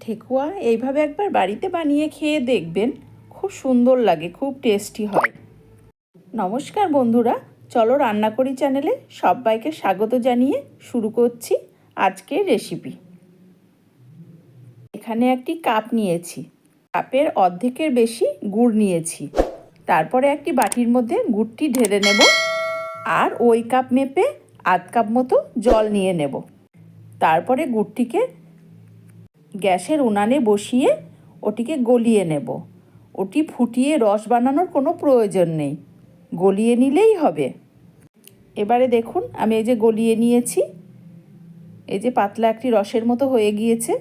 ঠেকুয়া এইভাবে একবার বাড়িতে বানিয়ে খেয়ে দেখবেন, খুব সুন্দর লাগে, খুব টেস্টি হয়। নমস্কার বন্ধুরা, চলো রান্না করি চ্যানেলে সবাইকে স্বাগত জানিয়ে শুরু করছি আজকের রেসিপি। এখানে একটি কাপ নিয়েছি, কাপের অর্ধেকের বেশি গুড় নিয়েছি। তারপরে একটি বাটির মধ্যে গুড়টি ঢেলে নেব, আর ওই কাপ মেপে আধ কাপ মতো জল নিয়ে নেব। তারপরে গুড়টিকে গ্যাসের উনানে বসিয়ে ওটিকে গলিয়ে নেব। ওটি ফুটিয়ে রস বানানোর কোনো প্রয়োজন নেই, গলিয়ে নিলেই হবে। এবারে দেখুন আমি এই যে গলিয়ে নিয়েছি, এই যে পাতলা একটি রসের মতো হয়ে গিয়েছে।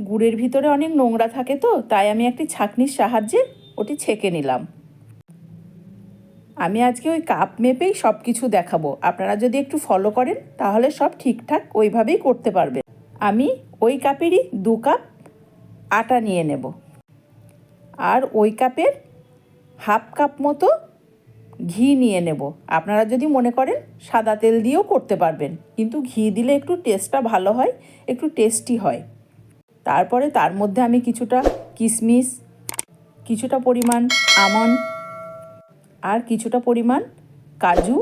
গুড়ের ভিতরে অনেক নোংরা থাকে, তো তাই আমি একটি ছাঁকনির সাহায্যে ওটি ছেঁকে নিলাম। আমি আজকে ওই কাপ মেপেই সব কিছু দেখাবো। আপনারা যদি একটু ফলো করেন তাহলে সব ঠিকঠাক ওইভাবেই করতে পারবেন। আমি ওই কাপেরই 2 কাপ আটা নিয়ে নেব, আর ওই কাপের হাফ কাপ মতো ঘি নিয়ে নেব। আপনারা যদি মনে করেন সাদা তেল দিয়েও করতে পারবেন, কিন্তু ঘি দিলে একটু টেস্টটা ভালো হয়, একটু টেস্টি হয়। তারপরে তার মধ্যে আমি কিছুটা কিশমিশ, কিছুটা পরিমাণ আমন্ড, আর কিছুটা পরিমাণ কাজু,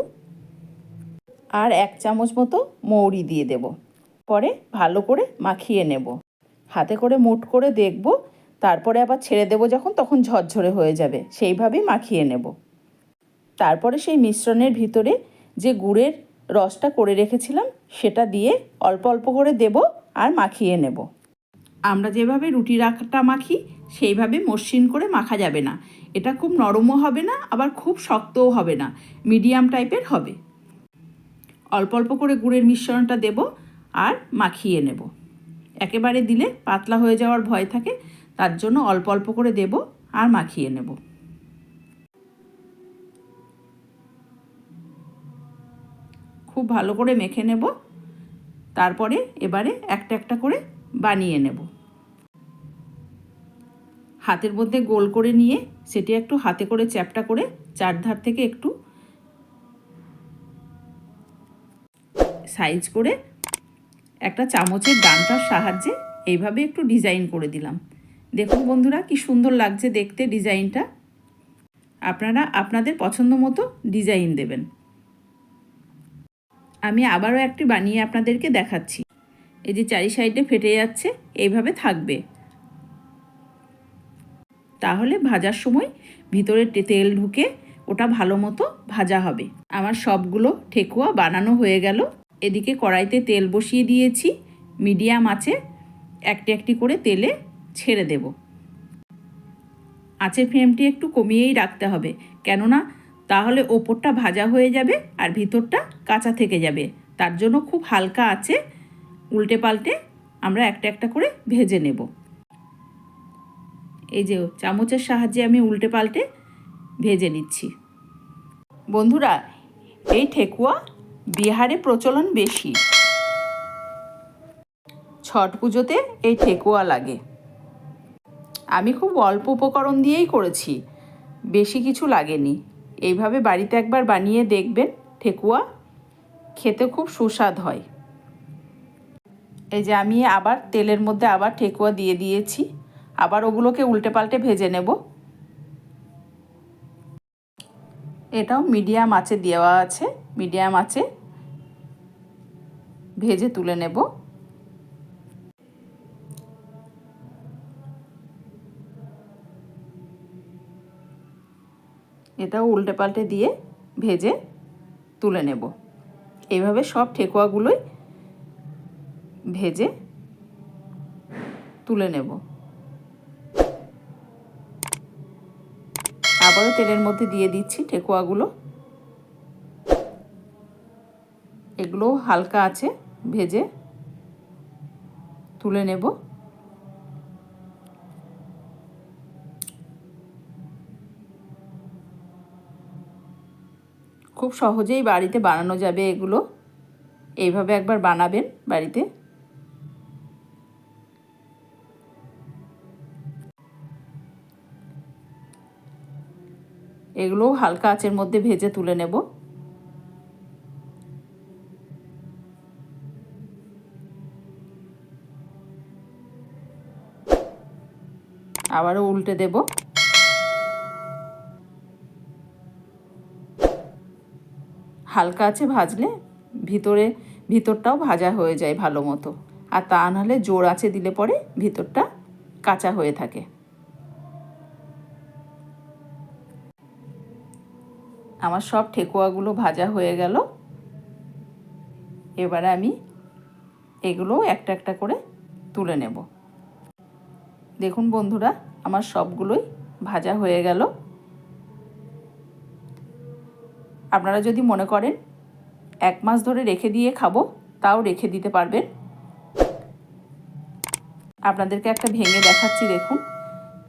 আর 1 চামচ মতো মৌরি দিয়ে দেব। পরে ভালো করে মাখিয়ে নেব, হাতে করে মুঠ করে দেখব, তারপরে আবার ছেড়ে দেব যখন, তখন ঝরঝরে হয়ে যাবে, সেইভাবেই মাখিয়ে নেব। তারপরে সেই মিশ্রণের ভিতরে যে গুড়ের রসটা করে রেখেছিলাম সেটা দিয়ে অল্প অল্প করে দেব আর মাখিয়ে নেব। আমরা যেভাবে রুটির আটা মাখি সেইভাবে মসৃণ করে মাখা যাবে না। এটা খুব নরমও হবে না, আবার খুব শক্তও হবে না, মিডিয়াম টাইপের হবে। অল্প অল্প করে গুড়ের মিশ্রণটা দেব আর মাখিয়ে নেব। একেবারে দিলে পাতলা হয়ে যাওয়ার ভয় থাকে, তার জন্য অল্প অল্প করে দেব আর মাখিয়ে নেব। খুব ভালো করে মেখে নেব। তারপরে এবারে একটা একটা করে বানিয়ে নেব। হাতের মধ্যে গোল করে নিয়ে সেটি একটু হাতে করে চ্যাপটা করে চারধার থেকে একটু সাইজ করে একটা চামচের ডান্টার সাহায্যে এইভাবে একটু ডিজাইন করে দিলাম। দেখুন বন্ধুরা কি সুন্দর লাগছে দেখতে ডিজাইনটা। আপনারা আপনাদের পছন্দ মতো ডিজাইন দেবেন। আমি আবারও একটি বানিয়ে আপনাদেরকে দেখাচ্ছি। এই যে চারি সাইডে ফেটে যাচ্ছে, এইভাবে থাকবে, তাহলে ভাজার সময় ভিতরে তেল ঢুকে ওটা ভালো মতো ভাজা হবে। আমার সবগুলো ঠেকুয়া বানানো হয়ে গেল। এদিকে কড়াইতে তেল বসিয়ে দিয়েছি, মিডিয়াম আঁচে একটি একটি করে তেলে ছেড়ে দেব। আঁচের ফ্লেমটি একটু কমিয়েই রাখতে হবে, কেননা তাহলে ওপরটা ভাজা হয়ে যাবে আর ভিতরটা কাঁচা থেকে যাবে। তার জন্য খুব হালকা আঁচে উল্টে পাল্টে আমরা একটা একটা করে ভেজে নেব। এই যে চামচের সাহায্যে আমি উল্টে পাল্টে ভেজে নিচ্ছি। বন্ধুরা, এই ঠেকুয়া বিহারে প্রচলন বেশি। ছট পুজোতে এই ঠেকুয়া লাগে। আমি খুব অল্প উপকরণ দিয়েই করেছি, বেশি কিছু লাগেনি। এইভাবে বাড়িতে একবার বানিয়ে দেখবেন, ঠেকুয়া খেতে খুব সুস্বাদ হয়। এই যে আমি আবার তেলের মধ্যে আবার ঠেকুয়া দিয়ে দিয়েছি, আবার ওগুলোকে উল্টে পাল্টে ভেজে নেব। এটাও মিডিয়াম আঁচে দেওয়া আছে, মিডিয়াম আঁচে ভেজে তুলে নেব। এটাও উল্টে পাল্টে দিয়ে ভেজে তুলে নেব। এইভাবে সব ঠেকুয়াগুলোই ভেজে তুলে নেব। আবারও তেলের মধ্যে দিয়ে দিচ্ছি ঠেকুয়াগুলো। এগুলো হালকা আছে ভেজে তুলে নেব। খুব সহজেই বাড়িতে বানানো যাবে এগুলো। এইভাবে একবার বানাবেন বাড়িতে। এগুলো হালকা আঁচের মধ্যে ভেজে তুলে নেব। আবারও উল্টে দেব। হালকা আছে ভাজলে ভিতরটাও ভাজা হয়ে যায় ভালো মতো, আর তা নাহলে জোর আঁচে দিলে পরে ভিতরটা কাঁচা হয়ে থাকে। আমার সব ঠেকুয়াগুলো ভাজা হয়ে গেল। এবারে আমি এগুলো একটা একটা করে তুলে নেব। দেখুন বন্ধুরা, আমার সবগুলোই ভাজা হয়ে গেল। আপনারা যদি মনে করেন 1 মাস ধরে রেখে দিয়ে খাবো, তাও রেখে দিতে পারবেন। আপনাদেরকে একটা ভেঙে দেখাচ্ছি, দেখুন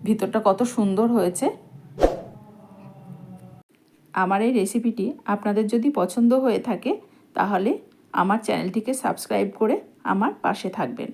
ভিতরটা কত সুন্দর হয়েছে। আমার এই রেসিপিটি আপনাদের যদি পছন্দ হয়ে থাকে তাহলে আমার চ্যানেলটিকে সাবস্ক্রাইব করে আমার পাশে থাকবেন।